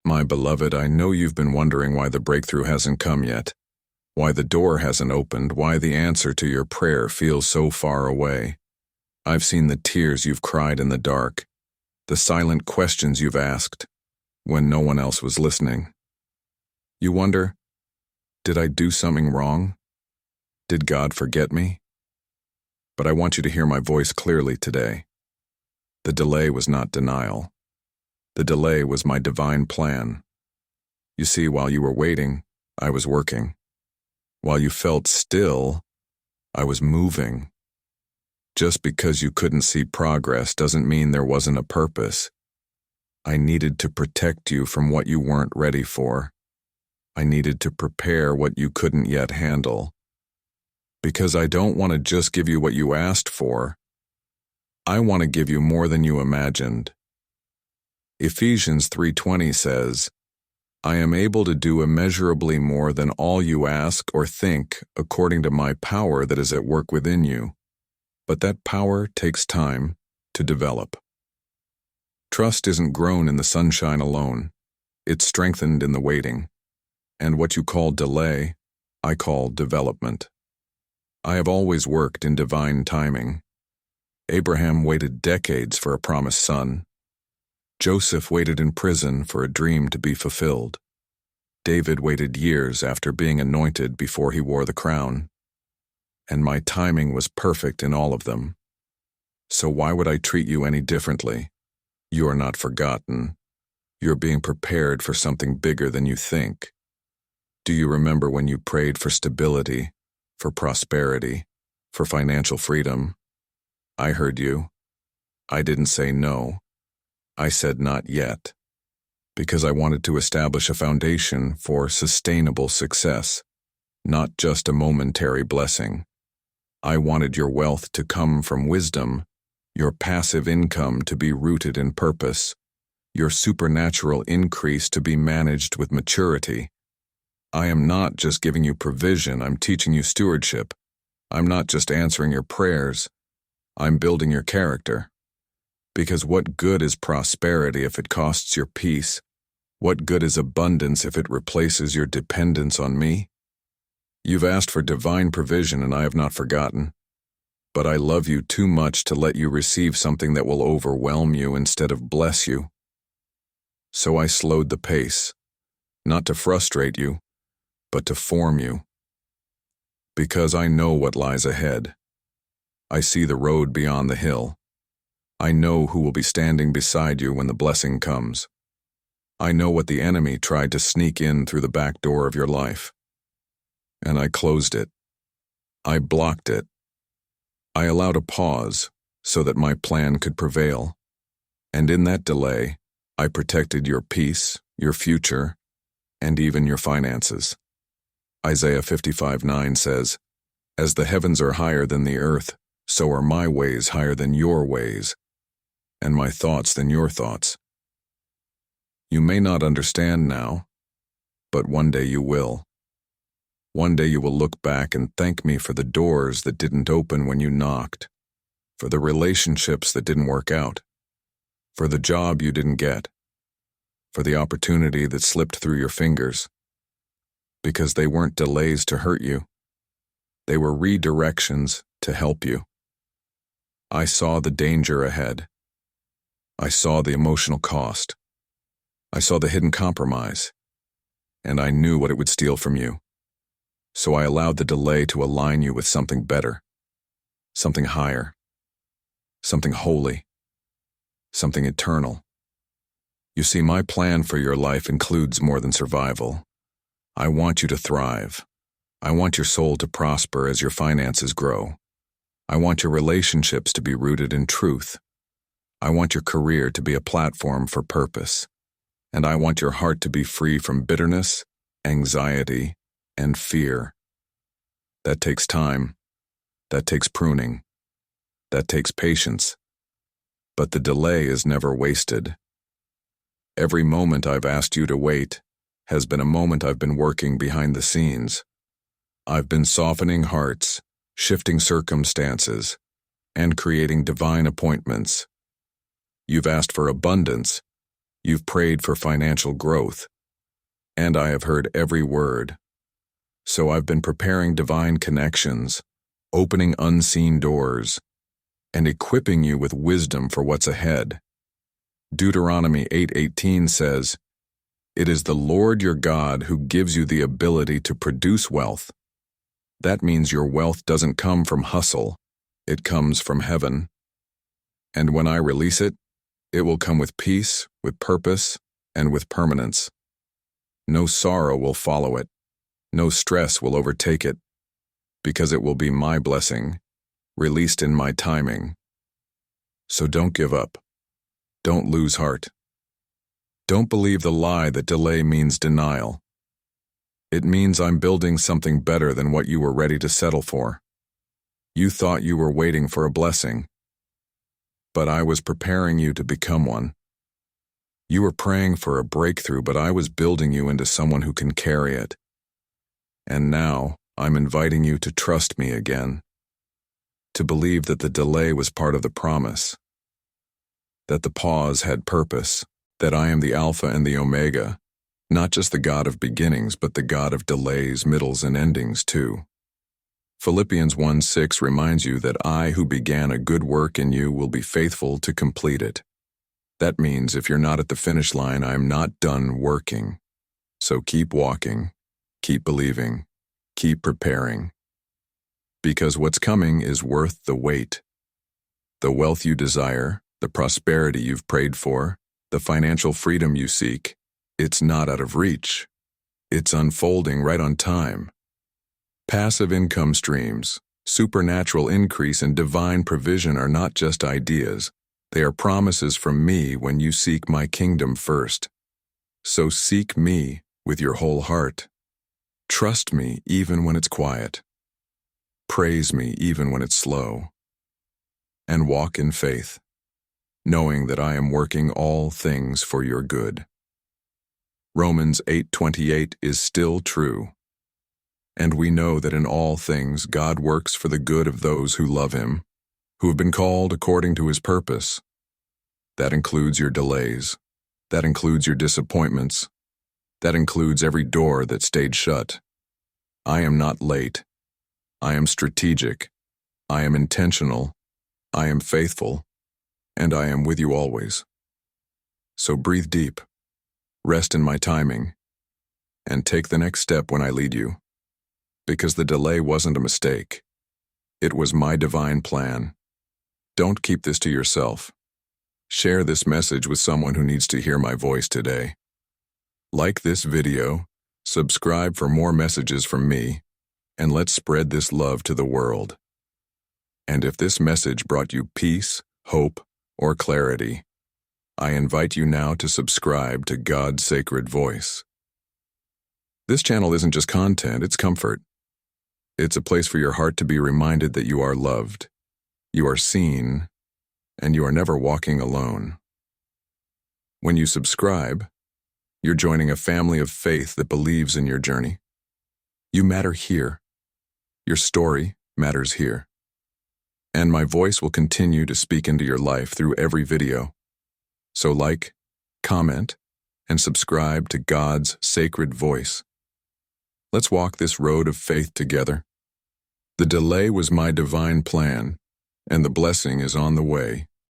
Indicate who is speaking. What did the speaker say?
Speaker 1: My beloved, I know you've been wondering why the breakthrough hasn't come yet, why the door hasn't opened, why the answer to your prayer feels so far away. I've seen the tears you've cried in the dark, the silent questions you've asked when no one else was listening. You wonder, did I do something wrong? Did God forget me? But I want you to hear my voice clearly today. The delay was not denial. The delay was my divine plan. You see, while you were waiting, I was working. While you felt still, I was moving. Just because you couldn't see progress doesn't mean there wasn't a purpose. I needed to protect you from what you weren't ready for. I needed to prepare what you couldn't yet handle. Because I don't want to just give you what you asked for. I want to give you more than you imagined. Ephesians 3:20 says, I am able to do immeasurably more than all you ask or think according to my power that is at work within you. But that power takes time to develop. Trust isn't grown in the sunshine alone. It's strengthened in the waiting. And what you call delay, I call development. I have always worked in divine timing. Abraham waited decades for a promised son. Joseph waited in prison for a dream to be fulfilled. David waited years after being anointed before he wore the crown. And my timing was perfect in all of them. So why would I treat you any differently? You are not forgotten. You're being prepared for something bigger than you think. Do you remember when you prayed for stability, for prosperity, for financial freedom? I heard you. I didn't say no. I said not yet, because I wanted to establish a foundation for sustainable success, not just a momentary blessing. I wanted your wealth to come from wisdom, your passive income to be rooted in purpose, your supernatural increase to be managed with maturity. I am not just giving you provision, I'm teaching you stewardship. I'm not just answering your prayers, I'm building your character. Because what good is prosperity if it costs your peace? What good is abundance if it replaces your dependence on me? You've asked for divine provision and I have not forgotten. But I love you too much to let you receive something that will overwhelm you instead of bless you. So I slowed the pace, not to frustrate you, but to form you. Because I know what lies ahead. I see the road beyond the hill. I know who will be standing beside you when the blessing comes. I know what the enemy tried to sneak in through the back door of your life. And I closed it. I blocked it. I allowed a pause so that my plan could prevail. And in that delay, I protected your peace, your future, and even your finances. Isaiah 55:9 says, As the heavens are higher than the earth, so are my ways higher than your ways, and my thoughts than your thoughts. You may not understand now, but one day you will. One day you will look back and thank me for the doors that didn't open when you knocked, for the relationships that didn't work out, for the job you didn't get, for the opportunity that slipped through your fingers, because they weren't delays to hurt you. They were redirections to help you. I saw the danger ahead. I saw the emotional cost. I saw the hidden compromise. And I knew what it would steal from you. So I allowed the delay to align you with something better, something higher, something holy, something eternal. You see, my plan for your life includes more than survival. I want you to thrive. I want your soul to prosper as your finances grow. I want your relationships to be rooted in truth. I want your career to be a platform for purpose. And I want your heart to be free from bitterness, anxiety, and fear. That takes time. That takes pruning. That takes patience. But the delay is never wasted. Every moment I've asked you to wait has been a moment I've been working behind the scenes. I've been softening hearts, shifting circumstances, and creating divine appointments. You've asked for abundance, You've prayed for financial growth, and I have heard every word. So I've been preparing divine connections, opening unseen doors, and equipping you with wisdom for what's ahead. Deuteronomy 8:18 says, "It is the Lord your God who gives you the ability to produce wealth." That means your wealth doesn't come from hustle, it comes from heaven. And when I release it, it will come with peace, with purpose, and with permanence. No sorrow will follow it. No stress will overtake it, because it will be my blessing, released in my timing. So don't give up. Don't lose heart. Don't believe the lie that delay means denial. It means I'm building something better than what you were ready to settle for. You thought you were waiting for a blessing, but I was preparing you to become one. You were praying for a breakthrough, but I was building you into someone who can carry it. And now, I'm inviting you to trust me again, to believe that the delay was part of the promise, that the pause had purpose, that I am the Alpha and the Omega, not just the God of beginnings, but the God of delays, middles, and endings too. Philippians 1:6 reminds you that I who began a good work in you will be faithful to complete it. That means if you're not at the finish line, I'm not done working. So keep walking, keep believing, keep preparing. Because what's coming is worth the wait. The wealth you desire, the prosperity you've prayed for, the financial freedom you seek, it's not out of reach. It's unfolding right on time. Passive income streams, supernatural increase, and divine provision are not just ideas. They are promises from me when you seek my kingdom first. So seek me with your whole heart. Trust me even when it's quiet. Praise me even when it's slow. And walk in faith, knowing that I am working all things for your good. Romans 8:28 is still true. And we know that in all things God works for the good of those who love him, who have been called according to his purpose. That includes your delays. That includes your disappointments. That includes every door that stayed shut. I am not late. I am strategic. I am intentional. I am faithful. And I am with you always. So breathe deep. Rest in my timing. And take the next step when I lead you. Because the delay wasn't a mistake. It was my divine plan. Don't keep this to yourself. Share this message with someone who needs to hear my voice today. Like this video, subscribe for more messages from me, and let's spread this love to the world. And if this message brought you peace, hope, or clarity, I invite you now to subscribe to God's sacred voice. This channel isn't just content, it's comfort. It's a place for your heart to be reminded that you are loved, you are seen, and you are never walking alone. When you subscribe, you're joining a family of faith that believes in your journey. You matter here. Your story matters here. And my voice will continue to speak into your life through every video. So like, comment, and subscribe to God's sacred voice. Let's walk this road of faith together. The delay was my divine plan, and the blessing is on the way.